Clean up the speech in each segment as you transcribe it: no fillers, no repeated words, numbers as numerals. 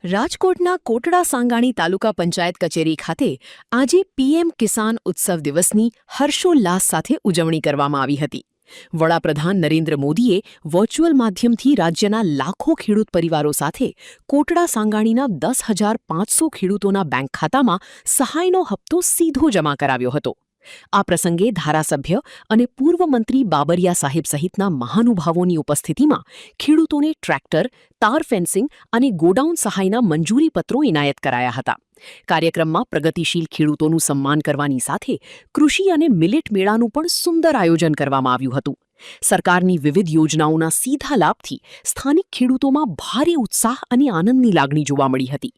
રાજકોટના કોટડા સાંગાણી તાલુકા પંચાયત કચેરી ખાતે આજે પીએમ કિસાન ઉત્સવ દિવસની હર્ષોલ્લાસ સાથે ઉજવણી કરવામાં આવી હતી. વડાપ્રધાન નરેન્દ્ર મોદીએ વર્ચ્યુઅલ માધ્યમથી રાજ્યના લાખો ખેડૂત પરિવારો સાથે કોટડા સાંગાણીના 10,500 ખેડૂતોના બેંક ખાતામાં સહાયનો હપ્તો સીધો જમા કરાવ્યો હતો. આ પ્રસંગે ધારાસભ્ય અને પૂર્વ મંત્રી બાબરિયા સાહેબ સહિતના મહાનુભાવોની ઉપસ્થિતિમાં ખેડૂતોને ટ્રેક્ટર, તાર ફેન્સિંગ અને ગોડાઉન સહાયના મંજૂરીપત્રો ઇનાયત કરાયા હતા. કાર્યક્રમમાં પ્રગતિશીલ ખેડૂતોનું સન્માન કરવાની સાથે કૃષિ અને મિલેટ મેળાનું પણ સુંદર આયોજન કરવામાં આવ્યું હતું. સરકારની વિવિધ યોજનાઓના સીધા લાભથી સ્થાનિક ખેડૂતોમાં ભારે ઉત્સાહ અને આનંદની લાગણી જોવા મળી હતી.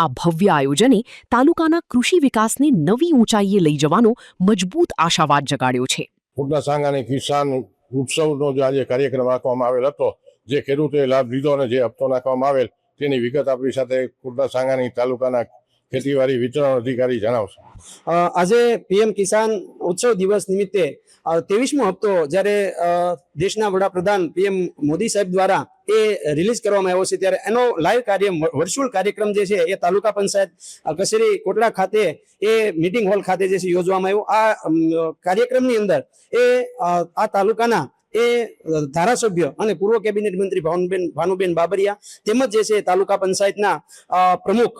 આ ભવ્ય આયોજને તાલુકાના કૃષિ વિકાસને નવી ઊંચાઈએ લઈ જવાનો મજબૂત આશાવાદ જગાડ્યો છે. કોટડા સાંગાણી કિસાન ઉત્સવનો જે આજે કાર્યક્રમ રાખવામાં આવેલ હતો, જે ખેડૂતોએ લાભ લીધો અને જે હપ્તો નાખવામાં આવેલ તેની વિગત આપણી સાથે કોટડા સાંગાણી તાલુકાના ખેતીવાડી વિતરણ અધિકારી જણાવશે. આજે પીએમ કિસાન ઉત્સવ દિવસ નિમિત્તે 23મો હપ્તો જ્યારે દેશના વડાપ્રધાન પીએમ મોદી સાહેબ દ્વારા એ રિલીઝ કરવામાં આવ્યો છે, ત્યારે એનો લાઈવ વર્ચ્યુઅલ કાર્યક્રમ જે છે એ તાલુકા પંચાયત કચેરી કોટડા ખાતે એ મીટિંગ હોલ ખાતે જે છે યોજવામાં આવ્યો. આ કાર્યક્રમની અંદર આ તાલુકાના એ ધારાસભ્ય અને પૂર્વ કેબિનેટ મંત્રી ભાનુબેન બાબરિયા તેમજ જે છે તાલુકા પંચાયતના પ્રમુખ,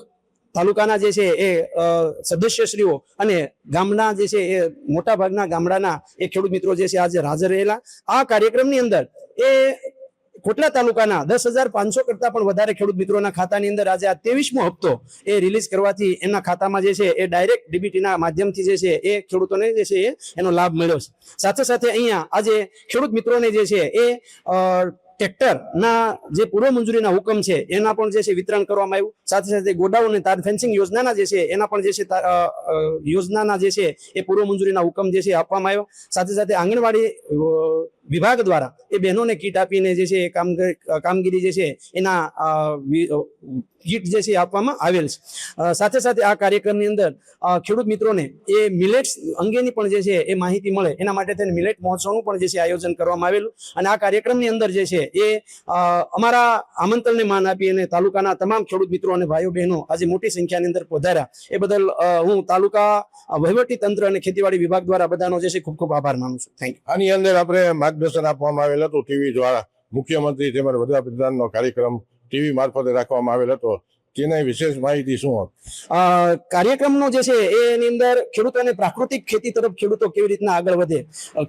તાલુકાના જે છે એ સદસ્યશ્રીઓ અને ગામના જે છે એ મોટા ભાગના ગામડાના એ ખેડૂત મિત્રો જે છે આજે હાજર રહેલા. આ કાર્યક્રમની અંદર એ કોટડા તાલુકાના 10,500 કરતા પણ વધારે ખેડૂત મિત્રોના ખાતાની અંદર આજે આ 23મો હપ્તો એ રિલીઝ કરવાથી એમના ખાતામાં જે છે એ ડાયરેક્ટ ડીબીટીના માધ્યમથી જે છે એ ખેડૂતોને જે છે એનો લાભ મળ્યો છે. સાથે સાથે અહીંયા આજે ખેડૂત મિત્રોને જે છે એ ટ્રેક્ટરના જે પૂર્વ મંજૂરીના હુકમ છે એના પણ જે છે વિતરણ કરવામાં આવ્યું. સાથે સાથે ગોડાઉન અને તાર ફેન્સિંગ યોજનાના જે છે એના પણ જે છે યોજનાના જે છે એ પૂર્વ મંજૂરીના હુકમ જે છે આપવામાં આવ્યો. સાથે સાથે આંગણવાડી વિભાગ દ્વારા એ બહેનોને કીટ આપીને જે છે કામગીરી જે છે એના કીટ જે છે આપવામાં આવેલ છે. સાથે સાથે આ કાર્યક્રમની અંદર ખેડૂત મિત્રોને એ મિલેટ્સ અંગેની પણ જે છે એ માહિતી મળે એના માટે થઈને મિલેટ મહોત્સવનું પણ જે છે આયોજન કરવામાં આવેલું. અને આ કાર્યક્રમની અંદર જે છે એ અમારા આમંત્રણને માન આપી અને તાલુકાના તમામ ખેડૂત મિત્રો અને ભાઈઓ બહેનો આજે મોટી સંખ્યાની અંદર પધાર્યા. એ બદલ હું તાલુકા વહીવટી તંત્ર અને ખેતીવાડી વિભાગ દ્વારા બધાનો જે છે ખૂબ ખૂબ આભાર માનું છું. Thank you. આની અંદર આપણે માર્ગદર્શન આપવામાં આવેલ હતું ટીવી દ્વારા. મુખ્યમંત્રી તેમજ વડાપ્રધાનનો કાર્યક્રમ ટીવી મારફતે રાખવામાં આવેલ હતો. તેની વિશેષ માહિતી શું હતી? કાર્યક્રમનો જે છે એની અંદર ખેડૂતોને પ્રાકૃતિક ખેતી તરફ ખેડૂતો કેવી રીતના આગળ વધે,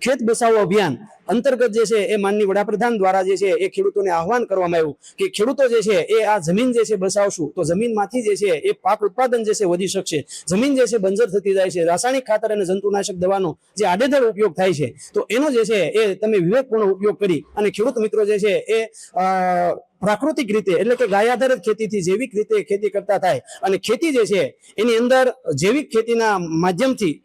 ખેત બચાવો અભિયાન અંતર્ગત જે છે એ માનનીય વડાપ્રધાન દ્વારા જે છે એ ખેડૂતોને આહવાન કરવામાં આવ્યું કે ખેડૂતો જે છે એ આ જમીન જે છે બચાવશું તો જમીનમાંથી જે છે એ પાક ઉત્પાદન જે છે વધી શકશે. જમીન જે છે બંજર થતી જાય છે, રાસાયણિક ખાતર અને જંતુનાશક દવાનો જે આડેધડ ઉપયોગ થાય છે તો એનો જે છે એ તમે વિવેકપૂર્ણ ઉપયોગ કરી અને ખેડૂત મિત્રો જે છે એ પ્રાકૃતિક રીતે એટલે કે ગાય આધારિત ખેતીથી જૈવિક રીતે ખેતી કરતા થાય અને ખેતી જે છે એની અંદર જૈવિક ખેતીના માધ્યમથી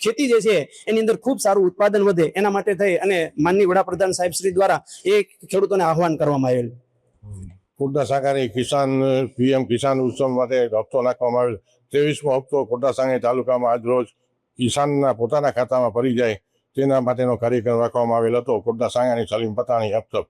ખેતી જે છે એની અંદર ખૂબ સારું ઉત્પાદન વધે એના માટે થઈ અને માનનીય વડાપ્રધાન સાહેબ શ્રી દ્વારા એ ખેડૂતોને આહવાન કરવામાં આવેલ. કોટડા સાંગાણી કિસાન પીએમ કિસાન ઉત્સવ માટે હપ્તો નાખવામાં આવેલ. 23મો હપ્તો કોટડા સાંગાણી તાલુકામાં આજ રોજ કિસાનના પોતાના ખાતામાં ભરી જાય તેના માટેનો કાર્યક્રમ રાખવામાં આવેલ હતો. કોટડા સાંગાણી સલીમ પતાણી અફસર.